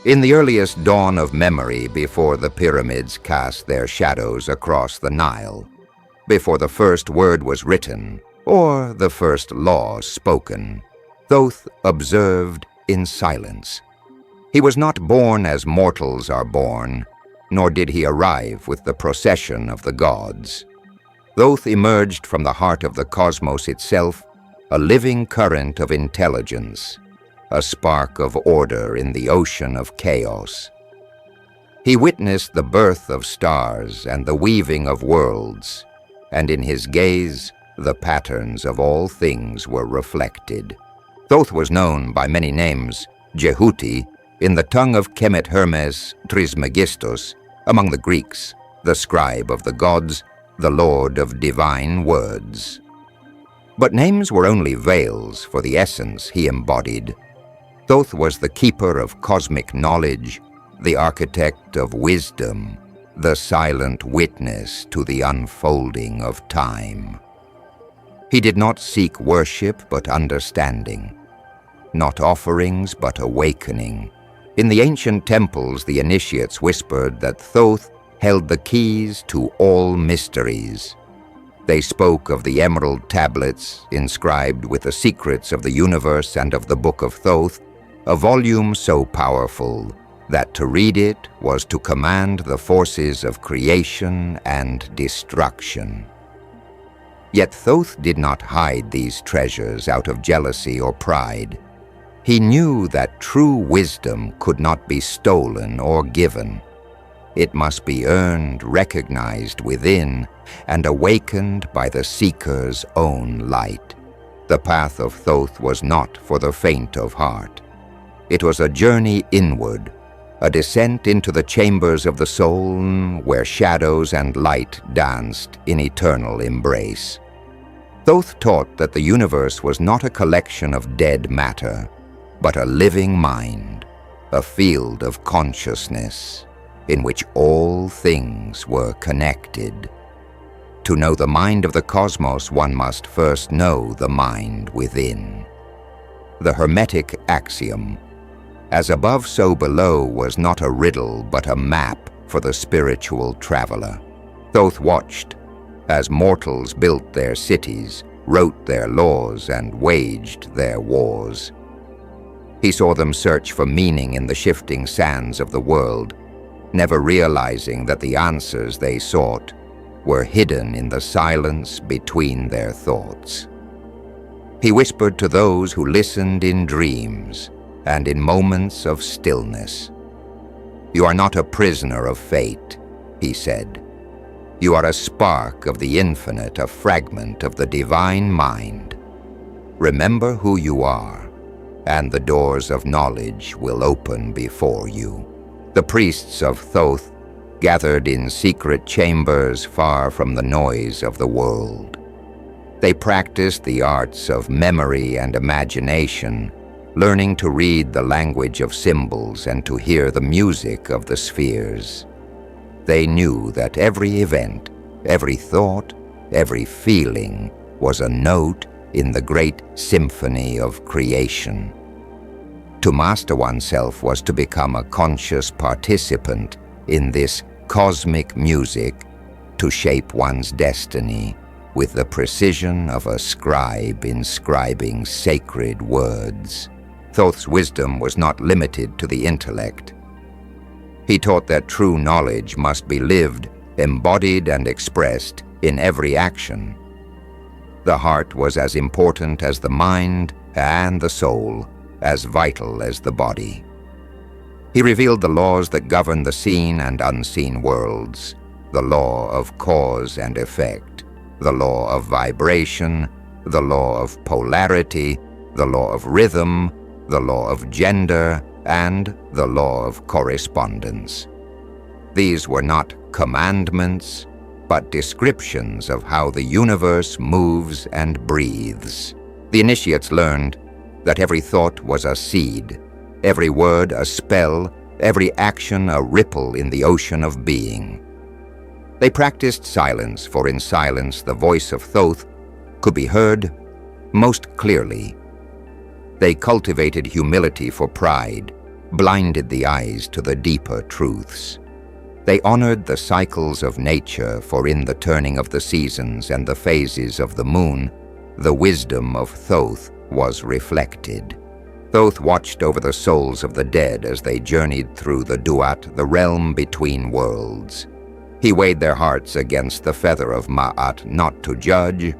In the earliest dawn of memory, before the pyramids cast their shadows across the Nile, before the first word was written or the first law spoken, Thoth observed in silence. He was not born as mortals are born, nor did he arrive with the procession of the gods. Thoth emerged from the heart of the cosmos itself, a living current of intelligence, a spark of order in the ocean of chaos. He witnessed the birth of stars and the weaving of worlds, and in his gaze, the patterns of all things were reflected. Thoth was known by many names: Jehuti, in the tongue of Kemet Hermes Trismegistus, among the Greeks, the scribe of the gods, the lord of divine words. But names were only veils for the essence he embodied. Thoth was the keeper of cosmic knowledge, the architect of wisdom, the silent witness to the unfolding of time. He did not seek worship but understanding, not offerings but awakening. In the ancient temples, the initiates whispered that Thoth held the keys to all mysteries. They spoke of the emerald tablets inscribed with the secrets of the universe and of the Book of Thoth, a volume so powerful that to read it was to command the forces of creation and destruction. Yet Thoth did not hide these treasures out of jealousy or pride. He knew that true wisdom could not be stolen or given. It must be earned, recognized within, and awakened by the seeker's own light. The path of Thoth was not for the faint of heart. It was a journey inward, a descent into the chambers of the soul where shadows and light danced in eternal embrace. Thoth taught that the universe was not a collection of dead matter, but a living mind, a field of consciousness in which all things were connected. To know the mind of the cosmos, one must first know the mind within. The Hermetic axiom, "As above, so below," was not a riddle but a map for the spiritual traveler. Thoth watched as mortals built their cities, wrote their laws, and waged their wars. He saw them search for meaning in the shifting sands of the world, never realizing that the answers they sought were hidden in the silence between their thoughts. He whispered to those who listened in dreams and in moments of stillness. "You are not a prisoner of fate," he said. "You are a spark of the infinite, a fragment of the divine mind. Remember who you are, and the doors of knowledge will open before you." The priests of Thoth gathered in secret chambers far from the noise of the world. They practiced the arts of memory and imagination, learning to read the language of symbols and to hear the music of the spheres. They knew that every event, every thought, every feeling was a note in the great symphony of creation. To master oneself was to become a conscious participant in this cosmic music, to shape one's destiny with the precision of a scribe inscribing sacred words. Thoth's wisdom was not limited to the intellect. He taught that true knowledge must be lived, embodied, and expressed in every action. The heart was as important as the mind, and the soul as vital as the body. He revealed the laws that govern the seen and unseen worlds, the law of cause and effect, the law of vibration, the law of polarity, the law of rhythm, the law of gender, and the law of correspondence. These were not commandments, but descriptions of how the universe moves and breathes. The initiates learned that every thought was a seed, every word a spell, every action a ripple in the ocean of being. They practiced silence, for in silence the voice of Thoth could be heard most clearly. They cultivated humility for pride, blinded the eyes to the deeper truths. They honored the cycles of nature, for in the turning of the seasons and the phases of the moon, the wisdom of Thoth was reflected. Thoth watched over the souls of the dead as they journeyed through the Duat, the realm between worlds. He weighed their hearts against the feather of Ma'at, not to judge,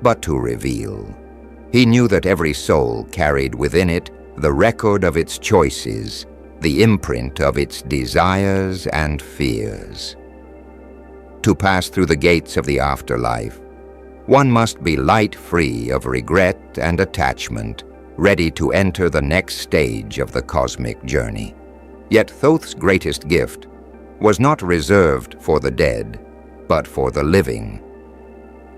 but to reveal. He knew that every soul carried within it the record of its choices, the imprint of its desires and fears. To pass through the gates of the afterlife, one must be light-free of regret and attachment, ready to enter the next stage of the cosmic journey. Yet Thoth's greatest gift was not reserved for the dead, but for the living.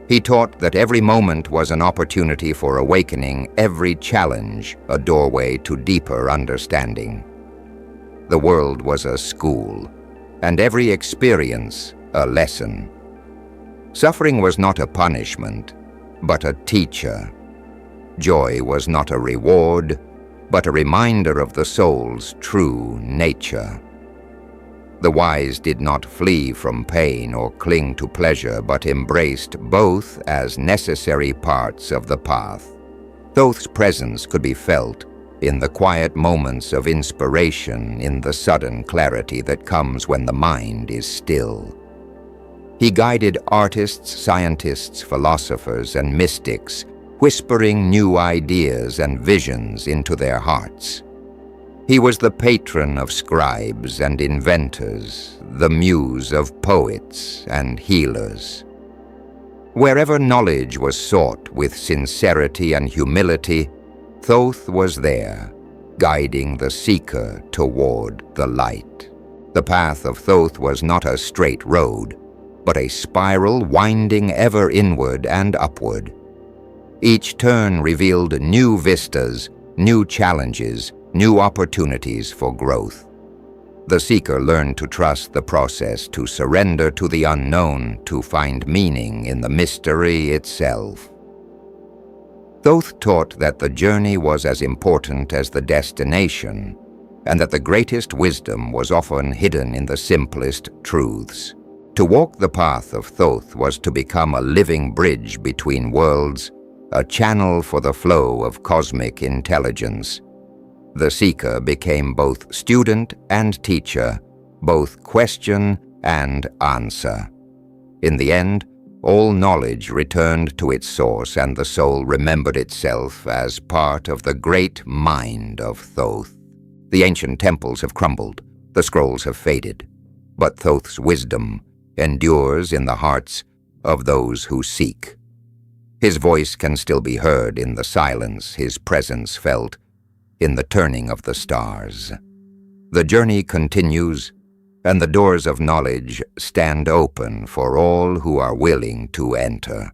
He taught that every moment was an opportunity for awakening, every challenge a doorway to deeper understanding. The world was a school, and every experience a lesson. Suffering was not a punishment, but a teacher. Joy was not a reward, but a reminder of the soul's true nature. The wise did not flee from pain or cling to pleasure, but embraced both as necessary parts of the path. Thoth's presence could be felt in the quiet moments of inspiration, in the sudden clarity that comes when the mind is still. He guided artists, scientists, philosophers, and mystics, whispering new ideas and visions into their hearts. He was the patron of scribes and inventors, the muse of poets and healers. Wherever knowledge was sought with sincerity and humility, Thoth was there, guiding the seeker toward the light. The path of Thoth was not a straight road, but a spiral winding ever inward and upward. Each turn revealed new vistas, new challenges, new opportunities for growth. The seeker learned to trust the process, to surrender to the unknown, to find meaning in the mystery itself. Thoth taught that the journey was as important as the destination, and that the greatest wisdom was often hidden in the simplest truths. To walk the path of Thoth was to become a living bridge between worlds, a channel for the flow of cosmic intelligence. The seeker became both student and teacher, both question and answer. In the end, all knowledge returned to its source, and the soul remembered itself as part of the great mind of Thoth. The ancient temples have crumbled, the scrolls have faded, but Thoth's wisdom endures in the hearts of those who seek. His voice can still be heard in the silence, his presence felt in the turning of the stars. The journey continues, and the doors of knowledge stand open for all who are willing to enter.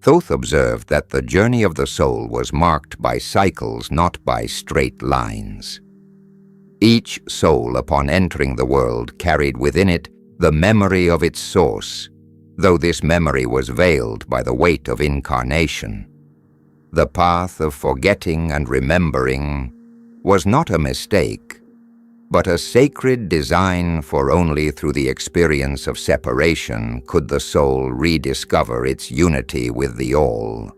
Thoth observed that the journey of the soul was marked by cycles, not by straight lines. Each soul, upon entering the world, carried within it the memory of its source, though this memory was veiled by the weight of incarnation. The path of forgetting and remembering was not a mistake, but a sacred design, for only through the experience of separation could the soul rediscover its unity with the All.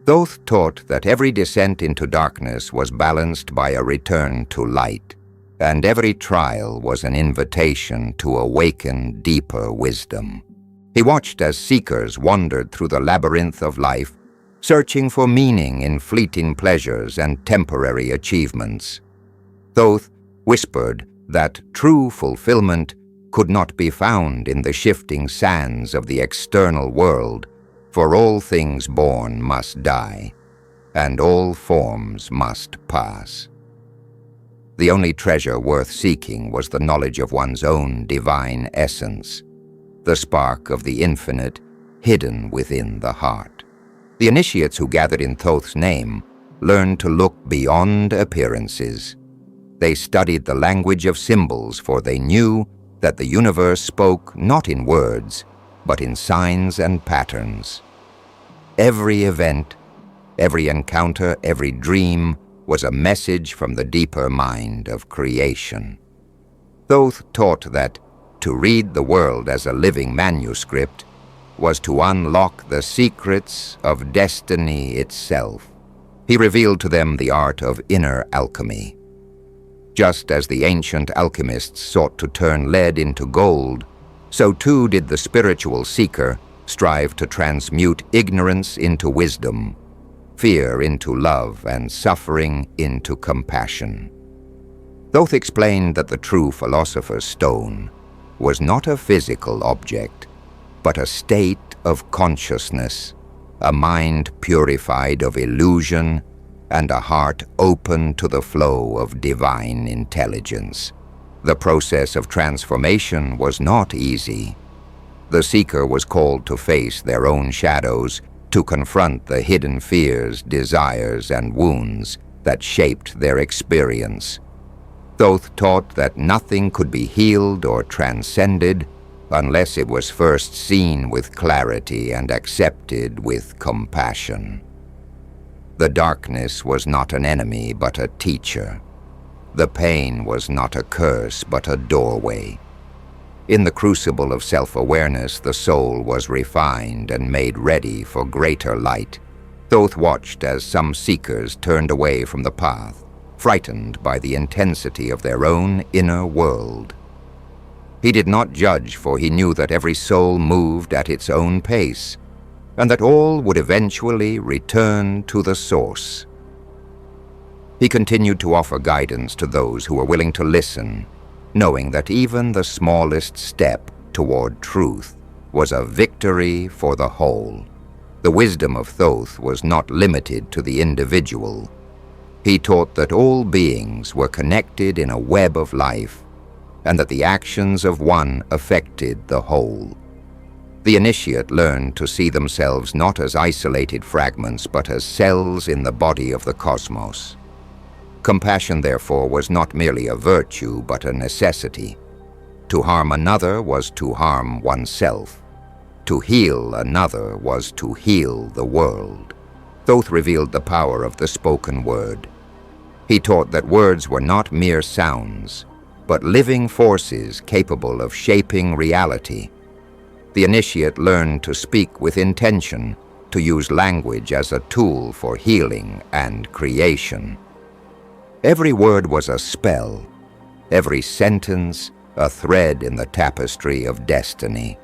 Thoth taught that every descent into darkness was balanced by a return to light, and every trial was an invitation to awaken deeper wisdom. He watched as seekers wandered through the labyrinth of life, searching for meaning in fleeting pleasures and temporary achievements. Thoth whispered that true fulfillment could not be found in the shifting sands of the external world, for all things born must die, and all forms must pass. The only treasure worth seeking was the knowledge of one's own divine essence, the spark of the infinite hidden within the heart. The initiates who gathered in Thoth's name learned to look beyond appearances. They studied the language of symbols, for they knew that the universe spoke not in words, but in signs and patterns. Every event, every encounter, every dream was a message from the deeper mind of creation. Thoth taught that to read the world as a living manuscript was to unlock the secrets of destiny itself. He revealed to them the art of inner alchemy. Just as the ancient alchemists sought to turn lead into gold, so too did the spiritual seeker strive to transmute ignorance into wisdom, fear into love, and suffering into compassion. Thoth explained that the true philosopher's stone was not a physical object, but a state of consciousness, a mind purified of illusion, and a heart open to the flow of divine intelligence. The process of transformation was not easy. The seeker was called to face their own shadows, to confront the hidden fears, desires, and wounds that shaped their experience. Thoth taught that nothing could be healed or transcended unless it was first seen with clarity and accepted with compassion. The darkness was not an enemy, but a teacher. The pain was not a curse, but a doorway. In the crucible of self-awareness, the soul was refined and made ready for greater light. Thoth watched as some seekers turned away from the path, frightened by the intensity of their own inner world. He did not judge, for he knew that every soul moved at its own pace, and that all would eventually return to the source. He continued to offer guidance to those who were willing to listen, knowing that even the smallest step toward truth was a victory for the whole. The wisdom of Thoth was not limited to the individual. He taught that all beings were connected in a web of life, and that the actions of one affected the whole. The initiate learned to see themselves not as isolated fragments, but as cells in the body of the cosmos. Compassion, therefore, was not merely a virtue, but a necessity. To harm another was to harm oneself. To heal another was to heal the world. Thoth revealed the power of the spoken word. He taught that words were not mere sounds, but living forces capable of shaping reality. The initiate learned to speak with intention, to use language as a tool for healing and creation. Every word was a spell, every sentence a thread in the tapestry of destiny.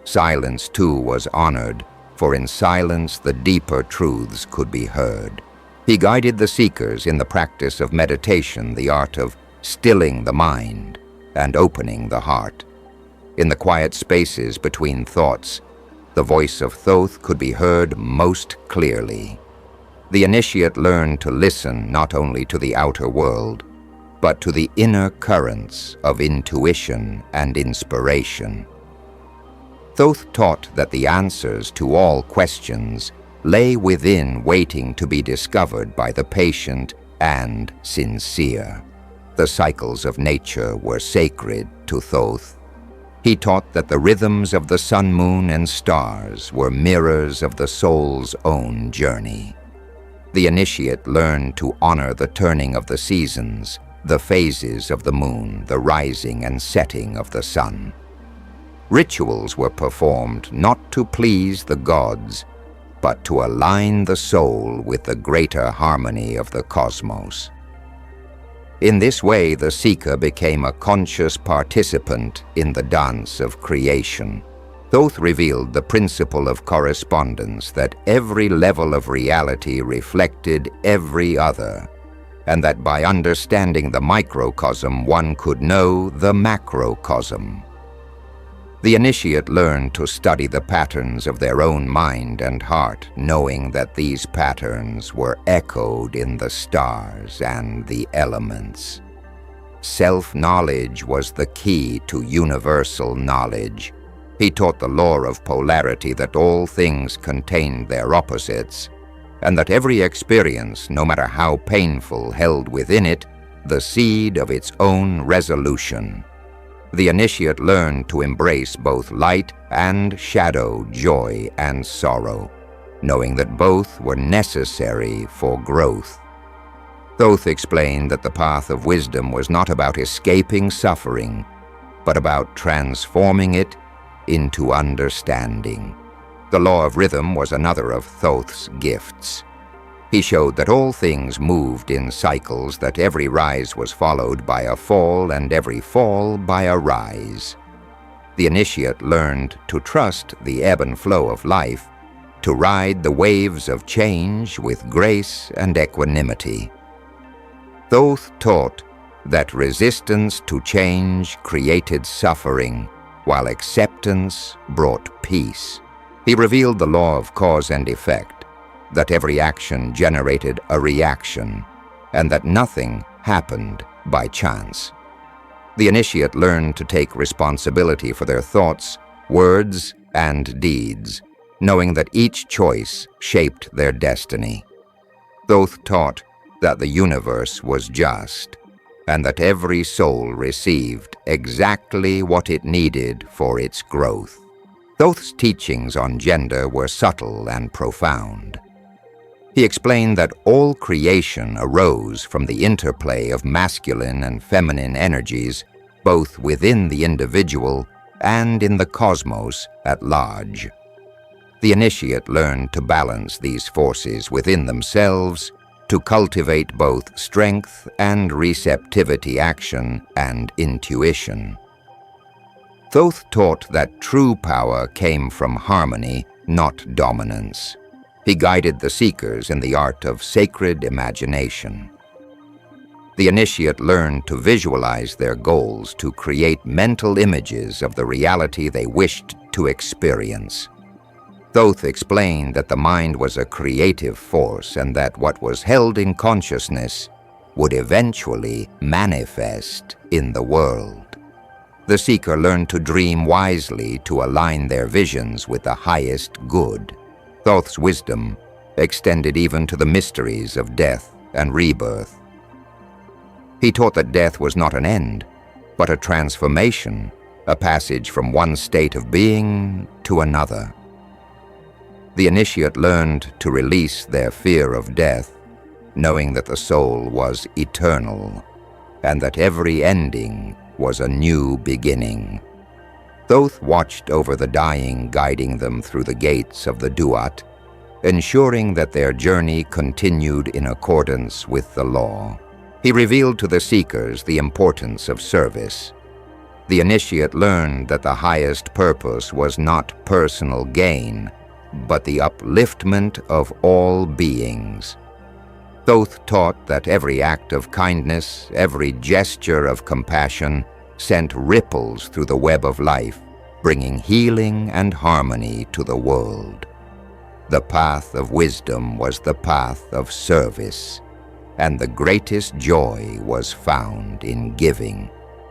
Silence, too, was honored, for in silence the deeper truths could be heard. He guided the seekers in the practice of meditation, the art of stilling the mind and opening the heart. In the quiet spaces between thoughts, the voice of Thoth could be heard most clearly. The initiate learned to listen not only to the outer world, but to the inner currents of intuition and inspiration. Thoth taught that the answers to all questions lay within, waiting to be discovered by the patient and sincere. The cycles of nature were sacred to Thoth. He taught that the rhythms of the sun, moon, and stars were mirrors of the soul's own journey. The initiate learned to honor the turning of the seasons, the phases of the moon, the rising and setting of the sun. Rituals were performed not to please the gods, but to align the soul with the greater harmony of the cosmos. In this way, the seeker became a conscious participant in the dance of creation. Thoth revealed the principle of correspondence, that every level of reality reflected every other, and that by understanding the microcosm, one could know the macrocosm. The initiate learned to study the patterns of their own mind and heart, knowing that these patterns were echoed in the stars and the elements. Self-knowledge was the key to universal knowledge. He taught the law of polarity, that all things contained their opposites, and that every experience, no matter how painful, held within it the seed of its own resolution. The initiate learned to embrace both light and shadow, joy and sorrow, knowing that both were necessary for growth. Thoth explained that the path of wisdom was not about escaping suffering, but about transforming it into understanding. The law of rhythm was another of Thoth's gifts. He showed that all things moved in cycles, that every rise was followed by a fall and every fall by a rise. The initiate learned to trust the ebb and flow of life, to ride the waves of change with grace and equanimity. Thoth taught that resistance to change created suffering, while acceptance brought peace. He revealed the law of cause and effect, that every action generated a reaction, and that nothing happened by chance. The initiate learned to take responsibility for their thoughts, words, and deeds, knowing that each choice shaped their destiny. Thoth taught that the universe was just, and that every soul received exactly what it needed for its growth. Thoth's teachings on gender were subtle and profound. He explained that all creation arose from the interplay of masculine and feminine energies, both within the individual and in the cosmos at large. The initiate learned to balance these forces within themselves, to cultivate both strength and receptivity, action and intuition. Thoth taught that true power came from harmony, not dominance. He guided the seekers in the art of sacred imagination. The initiate learned to visualize their goals, to create mental images of the reality they wished to experience. Thoth explained that the mind was a creative force and that what was held in consciousness would eventually manifest in the world. The seeker learned to dream wisely, to align their visions with the highest good. Thoth's wisdom extended even to the mysteries of death and rebirth. He taught that death was not an end, but a transformation, a passage from one state of being to another. The initiate learned to release their fear of death, knowing that the soul was eternal, and that every ending was a new beginning. Thoth watched over the dying, guiding them through the gates of the Duat, ensuring that their journey continued in accordance with the law. He revealed to the seekers the importance of service. The initiate learned that the highest purpose was not personal gain, but the upliftment of all beings. Thoth taught that every act of kindness, every gesture of compassion, sent ripples through the web of life, bringing healing and harmony to the world. The path of wisdom was the path of service, and the greatest joy was found in giving.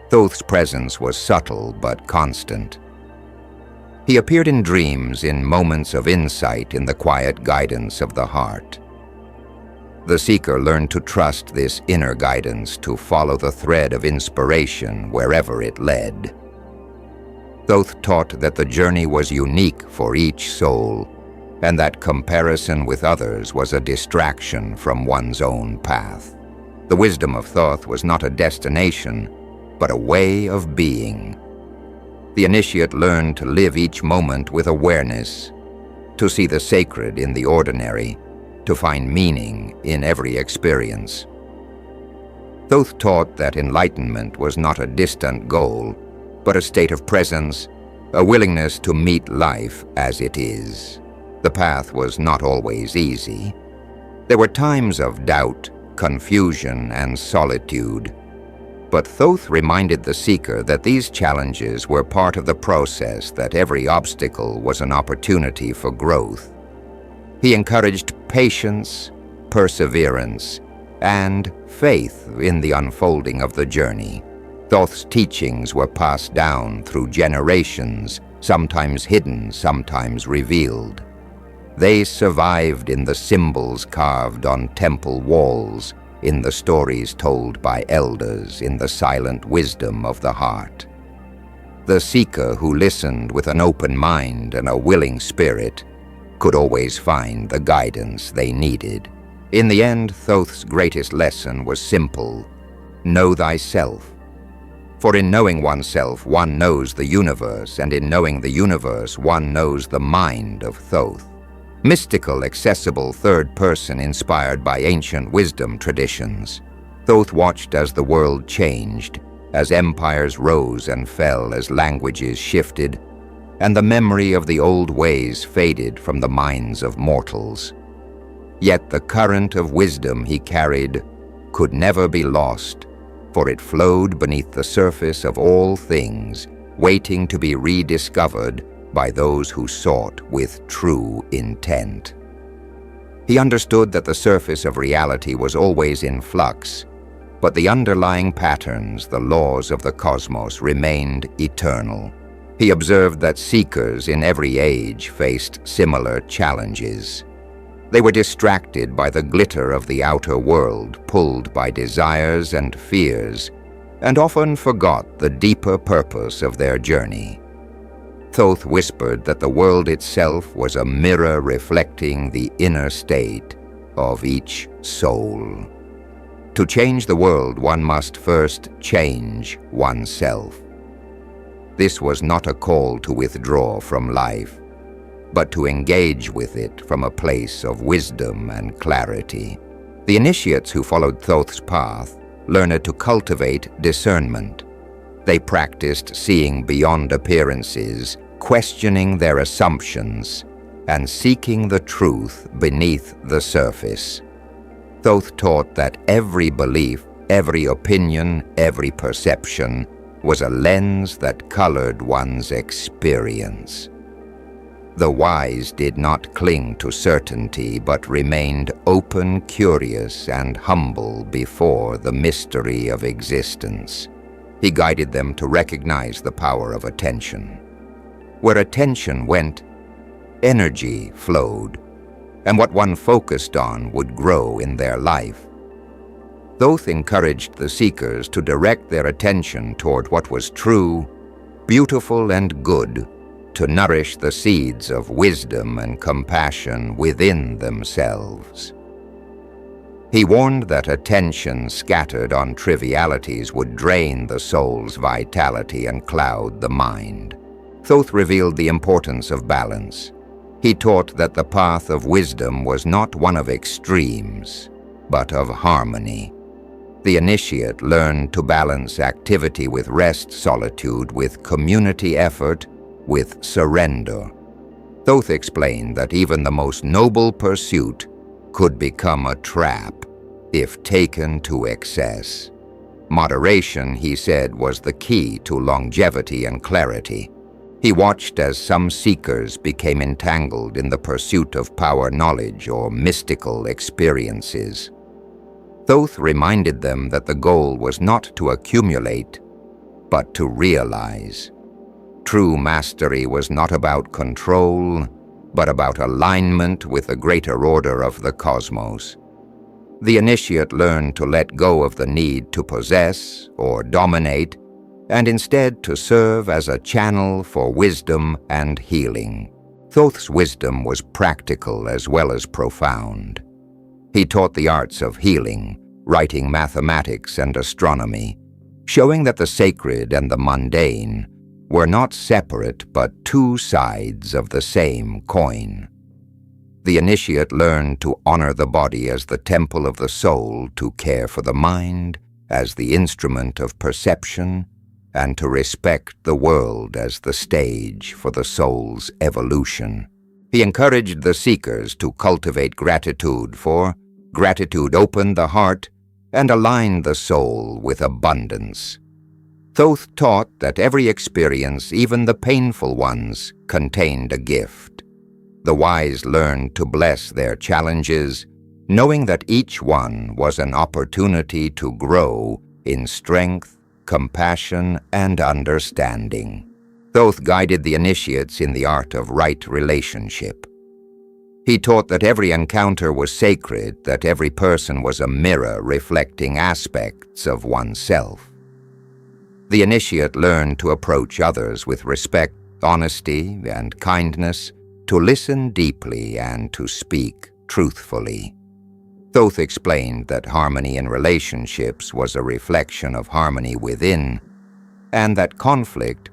Thoth's presence was subtle but constant. He appeared in dreams, in moments of insight, in the quiet guidance of the heart. The seeker learned to trust this inner guidance, to follow the thread of inspiration wherever it led. Thoth taught that the journey was unique for each soul, and that comparison with others was a distraction from one's own path. The wisdom of Thoth was not a destination, but a way of being. The initiate learned to live each moment with awareness, to see the sacred in the ordinary, to find meaning in every experience. Thoth taught that enlightenment was not a distant goal, but a state of presence, a willingness to meet life as it is. The path was not always easy. There were times of doubt, confusion, and solitude. But Thoth reminded the seeker that these challenges were part of the process, that every obstacle was an opportunity for growth. He encouraged patience, perseverance, and faith in the unfolding of the journey. Thoth's teachings were passed down through generations, sometimes hidden, sometimes revealed. They survived in the symbols carved on temple walls, in the stories told by elders, in the silent wisdom of the heart. The seeker who listened with an open mind and a willing spirit could always find the guidance they needed. In the end, Thoth's greatest lesson was simple: know thyself. For in knowing oneself, one knows the universe, and in knowing the universe, one knows the mind of Thoth. Mystical, accessible third person inspired by ancient wisdom traditions. Thoth watched as the world changed, as empires rose and fell, as languages shifted, and the memory of the old ways faded from the minds of mortals. Yet the current of wisdom he carried could never be lost, for it flowed beneath the surface of all things, waiting to be rediscovered by those who sought with true intent. He understood that the surface of reality was always in flux, but the underlying patterns, the laws of the cosmos, remained eternal. He observed that seekers in every age faced similar challenges. They were distracted by the glitter of the outer world, pulled by desires and fears, and often forgot the deeper purpose of their journey. Thoth whispered that the world itself was a mirror reflecting the inner state of each soul. To change the world, one must first change oneself. This was not a call to withdraw from life, but to engage with it from a place of wisdom and clarity. The initiates who followed Thoth's path learned to cultivate discernment. They practiced seeing beyond appearances, questioning their assumptions, and seeking the truth beneath the surface. Thoth taught that every belief, every opinion, every perception was a lens that colored one's experience. The wise did not cling to certainty, but remained open, curious, and humble before the mystery of existence. He guided them to recognize the power of attention. Where attention went, energy flowed, and what one focused on would grow in their life. Thoth encouraged the seekers to direct their attention toward what was true, beautiful, and good, to nourish the seeds of wisdom and compassion within themselves. He warned that attention scattered on trivialities would drain the soul's vitality and cloud the mind. Thoth revealed the importance of balance. He taught that the path of wisdom was not one of extremes, but of harmony. The initiate learned to balance activity with rest, solitude with community effort, with surrender. Thoth explained that even the most noble pursuit could become a trap if taken to excess. Moderation, he said, was the key to longevity and clarity. He watched as some seekers became entangled in the pursuit of power, knowledge, or mystical experiences. Thoth reminded them that the goal was not to accumulate, but to realize. True mastery was not about control, but about alignment with the greater order of the cosmos. The initiate learned to let go of the need to possess or dominate, and instead to serve as a channel for wisdom and healing. Thoth's wisdom was practical as well as profound. He taught the arts of healing, writing, mathematics, and astronomy, showing that the sacred and the mundane were not separate but two sides of the same coin. The initiate learned to honor the body as the temple of the soul, to care for the mind as the instrument of perception, and to respect the world as the stage for the soul's evolution. He encouraged the seekers to cultivate gratitude, for gratitude opened the heart and aligned the soul with abundance. Thoth taught that every experience, even the painful ones, contained a gift. The wise learned to bless their challenges, knowing that each one was an opportunity to grow in strength, compassion, and understanding. Thoth guided the initiates in the art of right relationship. He taught that every encounter was sacred, that every person was a mirror reflecting aspects of oneself. The initiate learned to approach others with respect, honesty, and kindness, to listen deeply and to speak truthfully. Thoth explained that harmony in relationships was a reflection of harmony within, and that conflict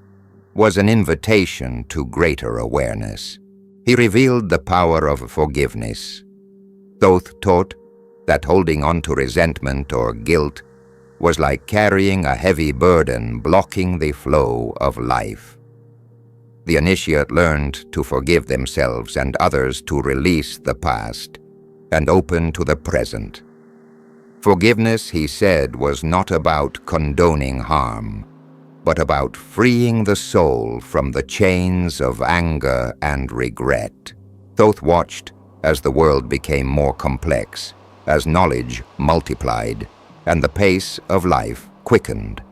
was an invitation to greater awareness. He revealed the power of forgiveness. Thoth taught that holding on to resentment or guilt was like carrying a heavy burden blocking the flow of life. The initiate learned to forgive themselves and others, to release the past and open to the present. Forgiveness, he said, was not about condoning harm, but about freeing the soul from the chains of anger and regret. Thoth watched as the world became more complex, as knowledge multiplied, and the pace of life quickened.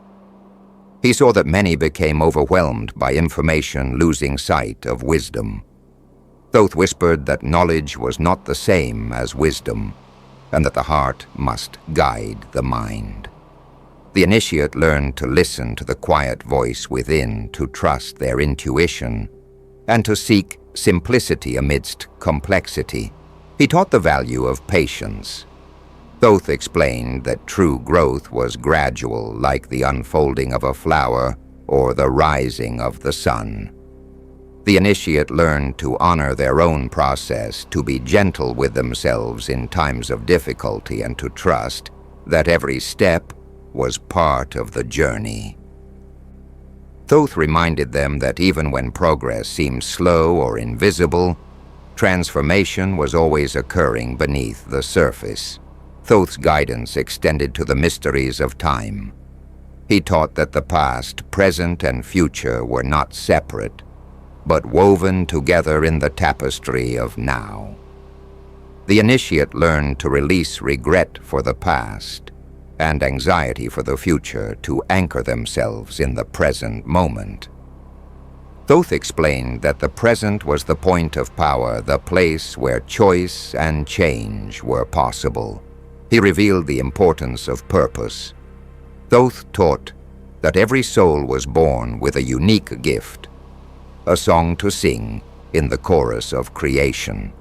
He saw that many became overwhelmed by information, losing sight of wisdom. Thoth whispered that knowledge was not the same as wisdom, and that the heart must guide the mind. The initiate learned to listen to the quiet voice within, to trust their intuition, and to seek simplicity amidst complexity. He taught the value of patience. Thoth explained that true growth was gradual, like the unfolding of a flower or the rising of the sun. The initiate learned to honor their own process, to be gentle with themselves in times of difficulty, and to trust that every step was part of the journey. Thoth reminded them that even when progress seemed slow or invisible, transformation was always occurring beneath the surface. Thoth's guidance extended to the mysteries of time. He taught that the past, present, and future were not separate, but woven together in the tapestry of now. The initiate learned to release regret for the past and anxiety for the future, to anchor themselves in the present moment. Thoth explained that the present was the point of power, the place where choice and change were possible. He revealed the importance of purpose. Thoth taught that every soul was born with a unique gift, a song to sing in the chorus of creation.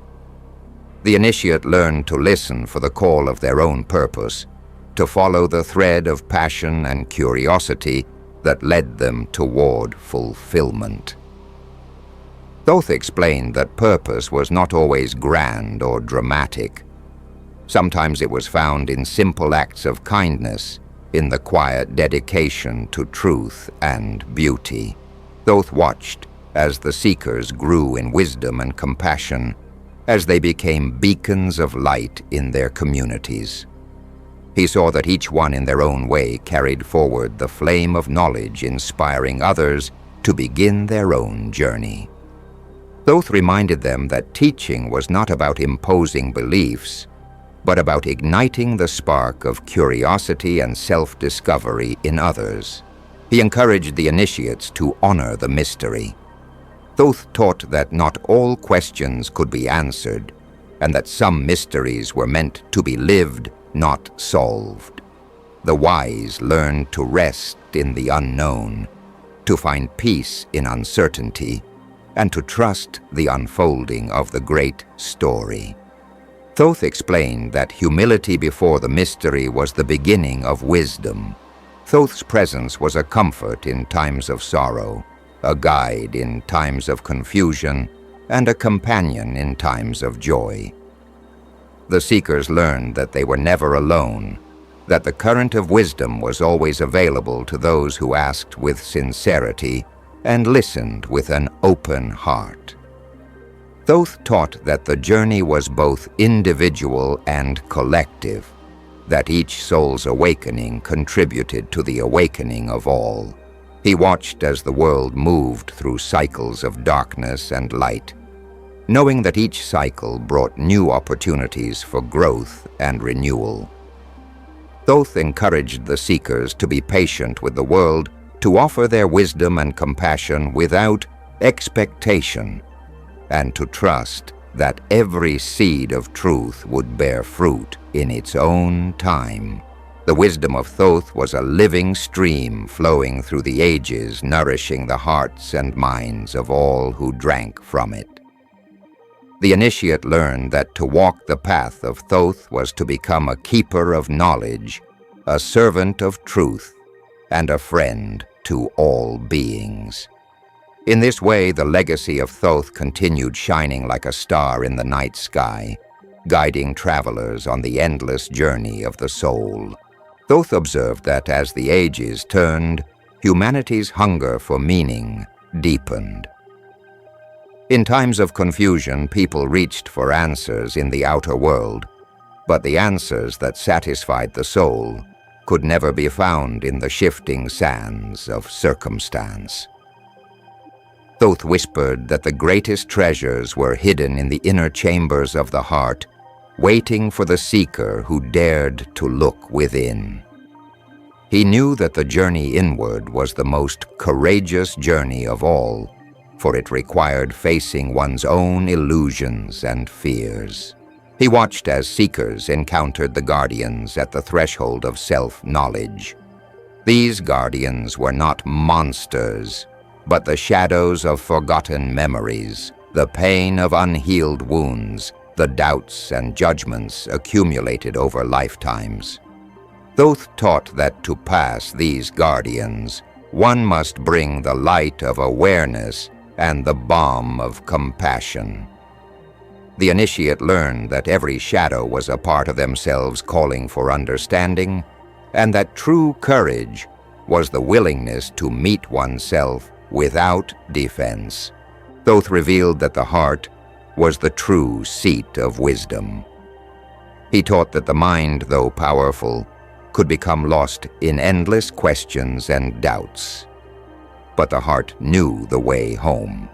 The initiate learned to listen for the call of their own purpose, to follow the thread of passion and curiosity that led them toward fulfillment. Thoth explained that purpose was not always grand or dramatic. Sometimes it was found in simple acts of kindness, in the quiet dedication to truth and beauty. Thoth watched as the seekers grew in wisdom and compassion, as they became beacons of light in their communities. He saw that each one in their own way carried forward the flame of knowledge, inspiring others to begin their own journey. Thoth reminded them that teaching was not about imposing beliefs, but about igniting the spark of curiosity and self-discovery in others. He encouraged the initiates to honor the mystery. Thoth taught that not all questions could be answered, and that some mysteries were meant to be lived, not solved. The wise learned to rest in the unknown, to find peace in uncertainty, and to trust the unfolding of the great story. Thoth explained that humility before the mystery was the beginning of wisdom. Thoth's presence was a comfort in times of sorrow, a guide in times of confusion, and a companion in times of joy. The seekers learned that they were never alone, that the current of wisdom was always available to those who asked with sincerity and listened with an open heart. Thoth taught that the journey was both individual and collective, that each soul's awakening contributed to the awakening of all. He watched as the world moved through cycles of darkness and light, knowing that each cycle brought new opportunities for growth and renewal. Thoth encouraged the seekers to be patient with the world, to offer their wisdom and compassion without expectation, and to trust that every seed of truth would bear fruit in its own time. The wisdom of Thoth was a living stream flowing through the ages, nourishing the hearts and minds of all who drank from it. The initiate learned that to walk the path of Thoth was to become a keeper of knowledge, a servant of truth, and a friend to all beings. In this way, the legacy of Thoth continued shining like a star in the night sky, guiding travelers on the endless journey of the soul. Thoth observed that as the ages turned, humanity's hunger for meaning deepened. In times of confusion, people reached for answers in the outer world, but the answers that satisfied the soul could never be found in the shifting sands of circumstance. Thoth whispered that the greatest treasures were hidden in the inner chambers of the heart, waiting for the seeker who dared to look within. He knew that the journey inward was the most courageous journey of all, for it required facing one's own illusions and fears. He watched as seekers encountered the guardians at the threshold of self-knowledge. These guardians were not monsters, but the shadows of forgotten memories, the pain of unhealed wounds, the doubts and judgments accumulated over lifetimes. Thoth taught that to pass these guardians, one must bring the light of awareness and the balm of compassion. The initiate learned that every shadow was a part of themselves calling for understanding, and that true courage was the willingness to meet oneself without defense. Thoth revealed that the heart was the true seat of wisdom. He taught that the mind, though powerful, could become lost in endless questions and doubts. But the heart knew the way home.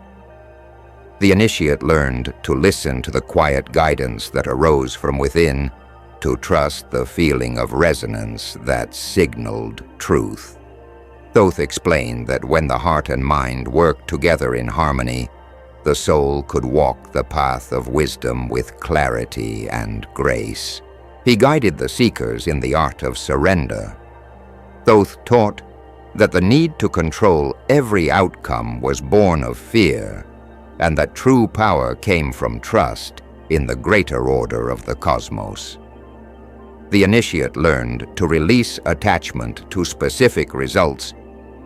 The initiate learned to listen to the quiet guidance that arose from within, to trust the feeling of resonance that signaled truth. Thoth explained that when the heart and mind worked together in harmony, the soul could walk the path of wisdom with clarity and grace. He guided the seekers in the art of surrender. Thoth taught that the need to control every outcome was born of fear, and that true power came from trust in the greater order of the cosmos. The initiate learned to release attachment to specific results,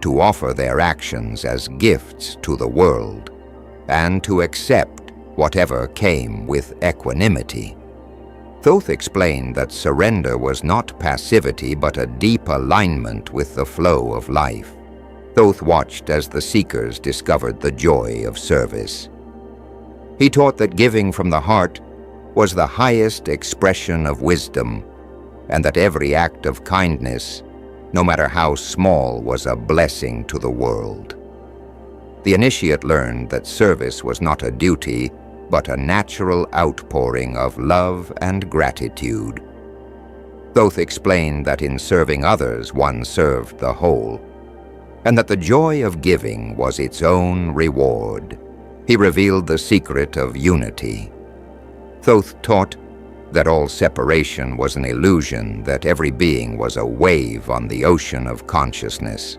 to offer their actions as gifts to the world, and to accept whatever came with equanimity. Thoth explained that surrender was not passivity but a deep alignment with the flow of life. Thoth watched as the seekers discovered the joy of service. He taught that giving from the heart was the highest expression of wisdom, and that every act of kindness, no matter how small, was a blessing to the world. The initiate learned that service was not a duty, but a natural outpouring of love and gratitude. Thoth explained that in serving others one served the whole, and that the joy of giving was its own reward. He revealed the secret of unity. Thoth taught that all separation was an illusion, that every being was a wave on the ocean of consciousness.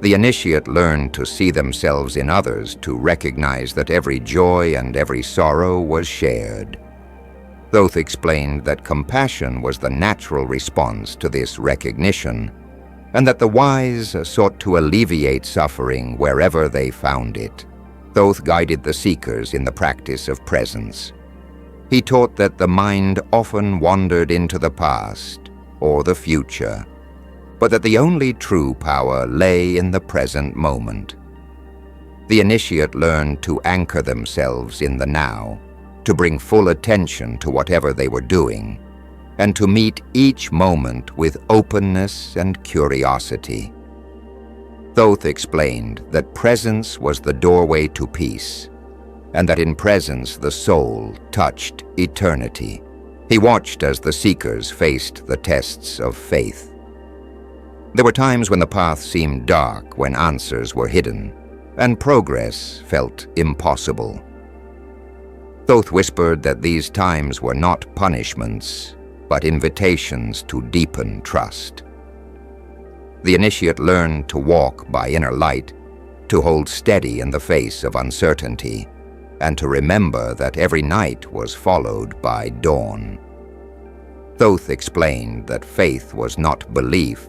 The initiate learned to see themselves in others, to recognize that every joy and every sorrow was shared. Thoth explained that compassion was the natural response to this recognition, and that the wise sought to alleviate suffering wherever they found it. Thoth guided the seekers in the practice of presence. He taught that the mind often wandered into the past or the future, but that the only true power lay in the present moment. The initiate learned to anchor themselves in the now, to bring full attention to whatever they were doing, and to meet each moment with openness and curiosity. Thoth explained that presence was the doorway to peace, and that in presence the soul touched eternity. He watched as the seekers faced the tests of faith. There were times when the path seemed dark, when answers were hidden, and progress felt impossible. Thoth whispered that these times were not punishments, but invitations to deepen trust. The initiate learned to walk by inner light, to hold steady in the face of uncertainty, and to remember that every night was followed by dawn. Thoth explained that faith was not belief,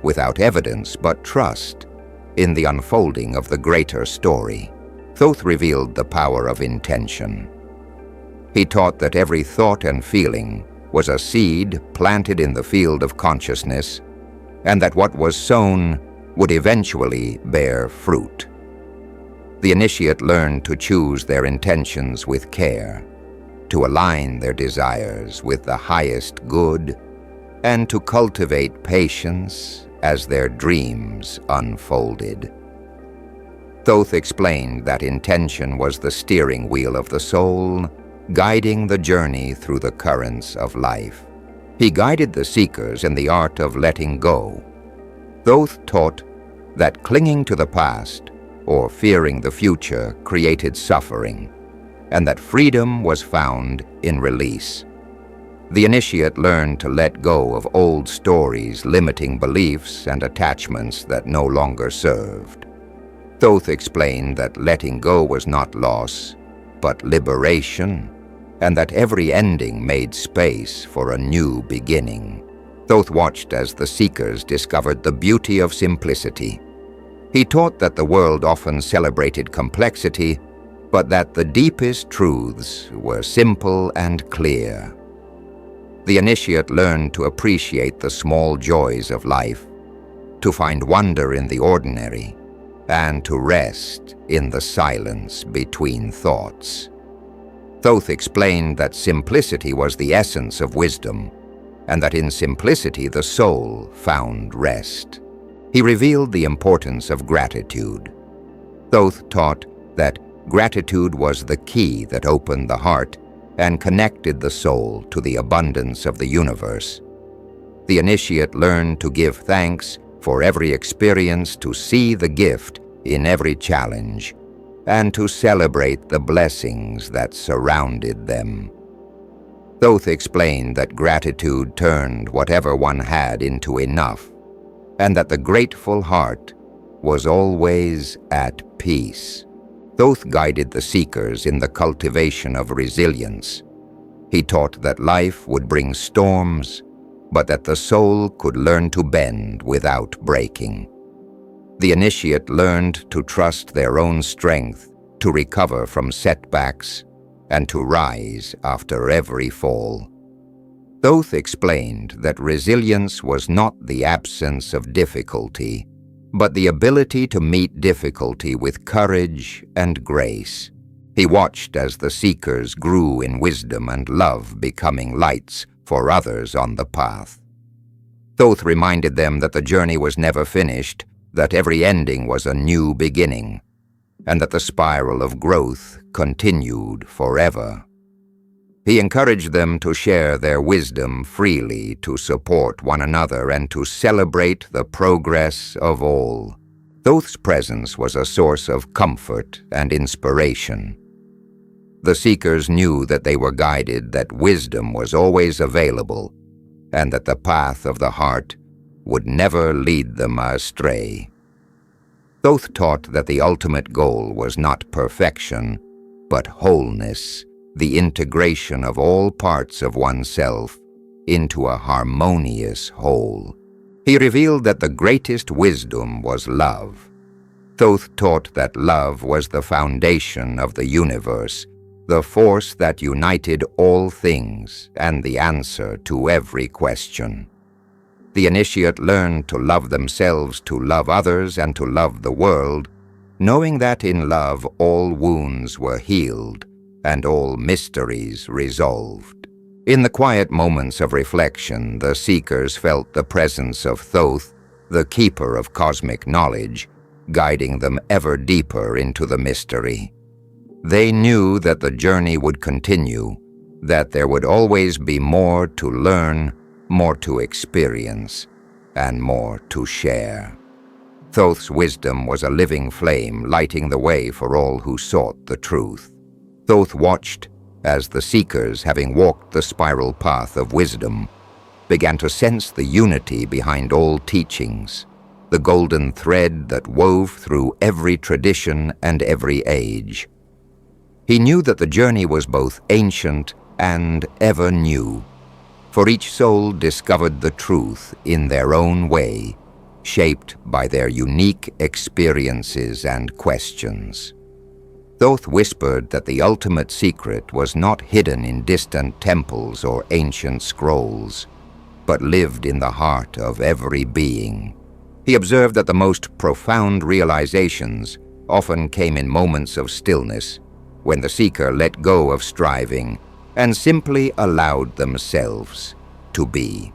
without evidence but trust, in the unfolding of the greater story. Thoth revealed the power of intention. He taught that every thought and feeling was a seed planted in the field of consciousness, and that what was sown would eventually bear fruit. The initiate learned to choose their intentions with care, to align their desires with the highest good, and to cultivate patience as their dreams unfolded. Thoth explained that intention was the steering wheel of the soul, guiding the journey through the currents of life. He guided the seekers in the art of letting go. Thoth taught that clinging to the past or fearing the future created suffering, and that freedom was found in release. The initiate learned to let go of old stories limiting beliefs and attachments that no longer served. Thoth explained that letting go was not loss, but liberation, and that every ending made space for a new beginning. Thoth watched as the seekers discovered the beauty of simplicity. He taught that the world often celebrated complexity, but that the deepest truths were simple and clear. The initiate learned to appreciate the small joys of life, to find wonder in the ordinary, and to rest in the silence between thoughts. Thoth explained that simplicity was the essence of wisdom, and that in simplicity the soul found rest. He revealed the importance of gratitude. Thoth taught that gratitude was the key that opened the heart and connected the soul to the abundance of the universe. The initiate learned to give thanks for every experience, to see the gift in every challenge, and to celebrate the blessings that surrounded them. Thoth explained that gratitude turned whatever one had into enough, and that the grateful heart was always at peace. Thoth guided the seekers in the cultivation of resilience. He taught that life would bring storms, but that the soul could learn to bend without breaking. The initiate learned to trust their own strength, to recover from setbacks, and to rise after every fall. Thoth explained that resilience was not the absence of difficulty, but the ability to meet difficulty with courage and grace. He watched as the seekers grew in wisdom and love, becoming lights for others on the path. Thoth reminded them that the journey was never finished, that every ending was a new beginning, and that the spiral of growth continued forever. He encouraged them to share their wisdom freely, to support one another, and to celebrate the progress of all. Thoth's presence was a source of comfort and inspiration. The seekers knew that they were guided, that wisdom was always available, and that the path of the heart would never lead them astray. Thoth taught that the ultimate goal was not perfection, but wholeness, the integration of all parts of oneself into a harmonious whole. He revealed that the greatest wisdom was love. Thoth taught that love was the foundation of the universe, the force that united all things and the answer to every question. The initiate learned to love themselves, to love others, and to love the world, knowing that in love all wounds were healed and all mysteries resolved. In the quiet moments of reflection, the seekers felt the presence of Thoth, the keeper of cosmic knowledge, guiding them ever deeper into the mystery. They knew that the journey would continue, that there would always be more to learn, more to experience, and more to share. Thoth's wisdom was a living flame, lighting the way for all who sought the truth. Thoth watched as the seekers, having walked the spiral path of wisdom, began to sense the unity behind all teachings, the golden thread that wove through every tradition and every age. He knew that the journey was both ancient and ever new, for each soul discovered the truth in their own way, shaped by their unique experiences and questions. Thoth whispered that the ultimate secret was not hidden in distant temples or ancient scrolls, but lived in the heart of every being. He observed that the most profound realizations often came in moments of stillness, when the seeker let go of striving and simply allowed themselves to be.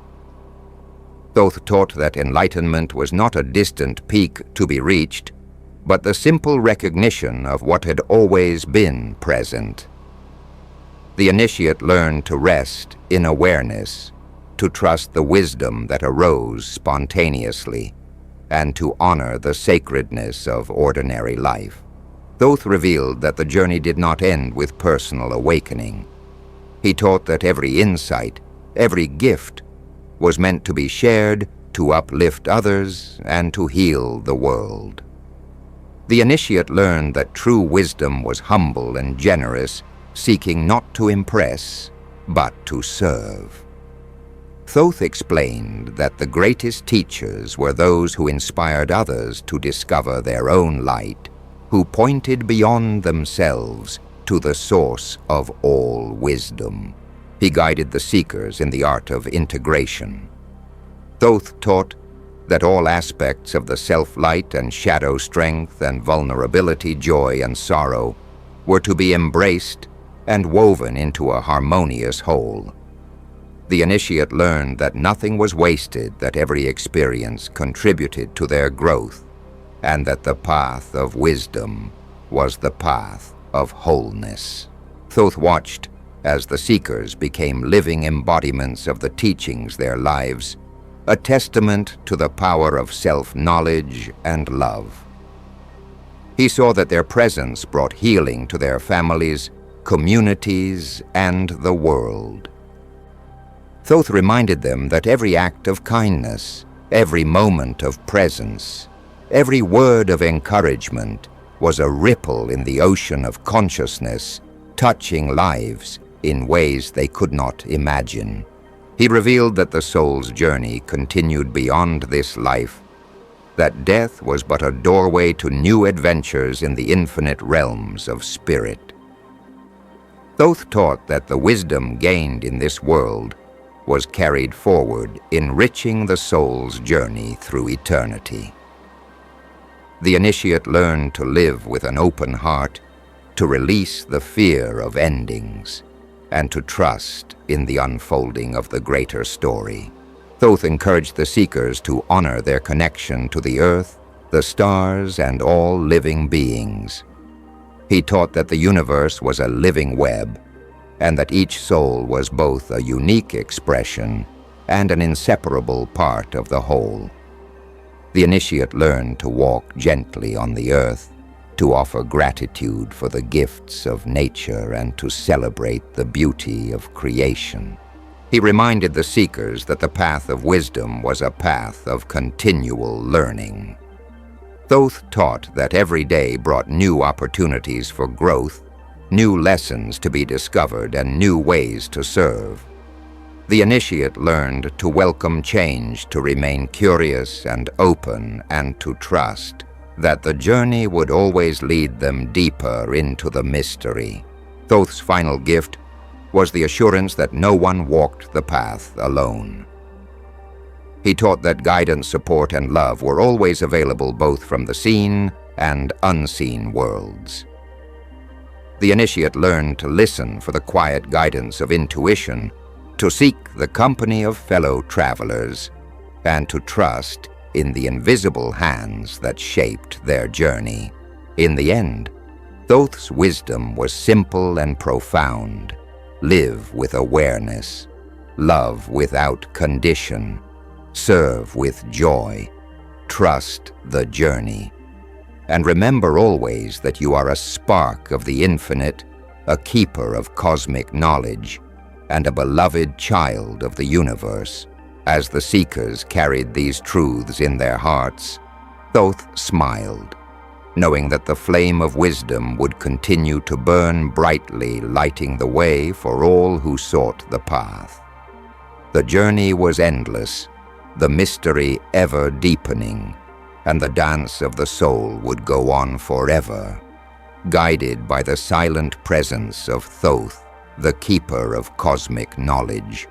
Thoth taught that enlightenment was not a distant peak to be reached, but the simple recognition of what had always been present. The initiate learned to rest in awareness, to trust the wisdom that arose spontaneously, and to honor the sacredness of ordinary life. Thoth revealed that the journey did not end with personal awakening. He taught that every insight, every gift, was meant to be shared to uplift others and to heal the world. The initiate learned that true wisdom was humble and generous, seeking not to impress, but to serve. Thoth explained that the greatest teachers were those who inspired others to discover their own light, who pointed beyond themselves to the source of all wisdom. He guided the seekers in the art of integration. Thoth taught that all aspects of the self-light and shadow strength and vulnerability, joy and sorrow were to be embraced and woven into a harmonious whole. The initiate learned that nothing was wasted, that every experience contributed to their growth, and that the path of wisdom was the path of wholeness. Thoth watched as the seekers became living embodiments of the teachings their lives, a testament to the power of self-knowledge and love. He saw that their presence brought healing to their families, communities, and the world. Thoth reminded them that every act of kindness, every moment of presence, every word of encouragement was a ripple in the ocean of consciousness, touching lives in ways they could not imagine. He revealed that the soul's journey continued beyond this life, that death was but a doorway to new adventures in the infinite realms of spirit. Thoth taught that the wisdom gained in this world was carried forward, enriching the soul's journey through eternity. The initiate learned to live with an open heart, to release the fear of endings, and to trust in the unfolding of the greater story. Thoth encouraged the seekers to honor their connection to the earth, the stars, and all living beings. He taught that the universe was a living web, and that each soul was both a unique expression and an inseparable part of the whole. The initiate learned to walk gently on the earth, to offer gratitude for the gifts of nature and to celebrate the beauty of creation. He reminded the seekers that the path of wisdom was a path of continual learning. Thoth taught that every day brought new opportunities for growth, new lessons to be discovered, and new ways to serve. The initiate learned to welcome change, to remain curious and open, and to trust that the journey would always lead them deeper into the mystery. Thoth's final gift was the assurance that no one walked the path alone. He taught that guidance, support, and love were always available both from the seen and unseen worlds. The initiate learned to listen for the quiet guidance of intuition, to seek the company of fellow travelers, and to trust in the invisible hands that shaped their journey. In the end, Thoth's wisdom was simple and profound. Live with awareness, love without condition, serve with joy, trust the journey, and remember always that you are a spark of the infinite, a keeper of cosmic knowledge, and a beloved child of the universe. As the seekers carried these truths in their hearts, Thoth smiled, knowing that the flame of wisdom would continue to burn brightly, lighting the way for all who sought the path. The journey was endless, the mystery ever deepening, and the dance of the soul would go on forever, guided by the silent presence of Thoth, the keeper of cosmic knowledge.